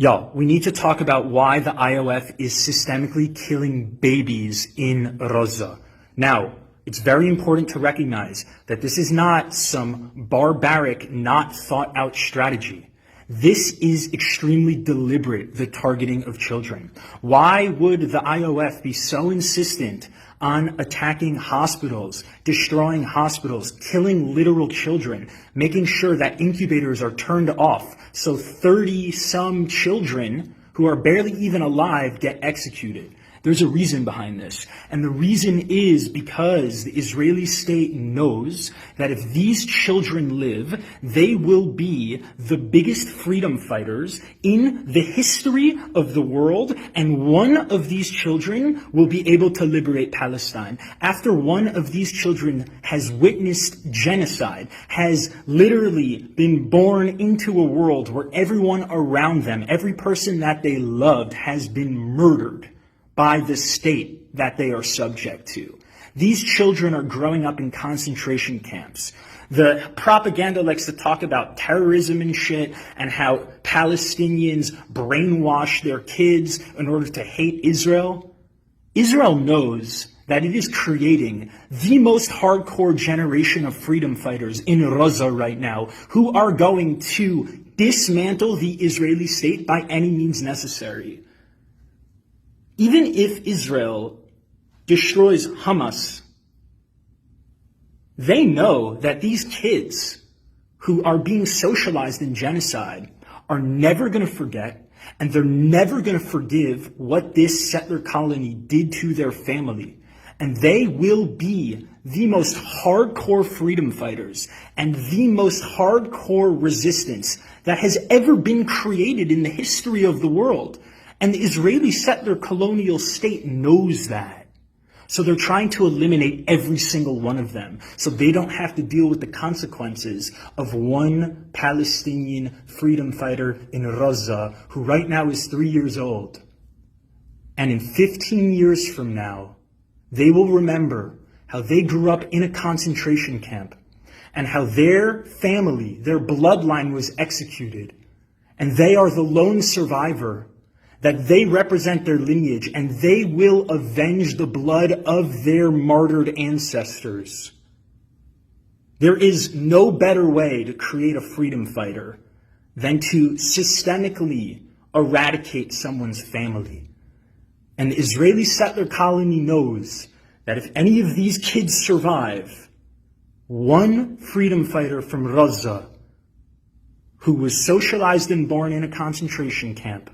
Y'all, we need to talk about why the IOF is systemically killing babies in Gaza. Now, it's very important to recognize that this is not some barbaric, not thought out strategy. This is extremely deliberate, the targeting of children. Why would the IOF be so insistent on attacking hospitals, destroying hospitals, killing literal children, making sure that incubators are turned off so 30-some children who are barely even alive get executed? There's a reason behind this. And the reason is because the Israeli state knows that if these children live, they will be the biggest freedom fighters in the history of the world. And one of these children will be able to liberate Palestine. After one of these children has witnessed genocide, has literally been born into a world where everyone around them, every person that they loved, has been murdered by the state that they are subject to. These children are growing up in concentration camps. The propaganda likes to talk about terrorism and shit and how Palestinians brainwash their kids in order to hate Israel. Israel knows that it is creating the most hardcore generation of freedom fighters in Gaza right now who are going to dismantle the Israeli state by any means necessary. Even if Israel destroys Hamas, they know that these kids who are being socialized in genocide are never going to forget, and they're never going to forgive what this settler colony did to their family. And they will be the most hardcore freedom fighters and the most hardcore resistance that has ever been created in the history of the world. And the Israeli settler colonial state knows that. So they're trying to eliminate every single one of them so they don't have to deal with the consequences of one Palestinian freedom fighter in Gaza who right now is 3 years old. And in 15 years from now, they will remember how they grew up in a concentration camp and how their family, their bloodline was executed. And they are the lone survivor, that they represent their lineage, and they will avenge the blood of their martyred ancestors. There is no better way to create a freedom fighter than to systemically eradicate someone's family. And the Israeli settler colony knows that if any of these kids survive, one freedom fighter from Gaza, who was socialized and born in a concentration camp,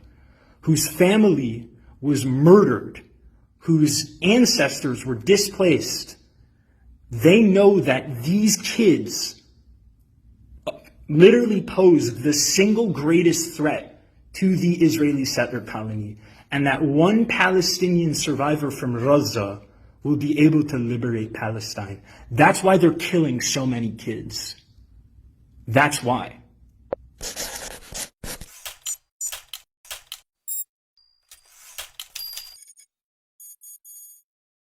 whose family was murdered, whose ancestors were displaced, they know that these kids literally pose the single greatest threat to the Israeli settler colony, and that one Palestinian survivor from Gaza will be able to liberate Palestine. That's why they're killing so many kids. That's why.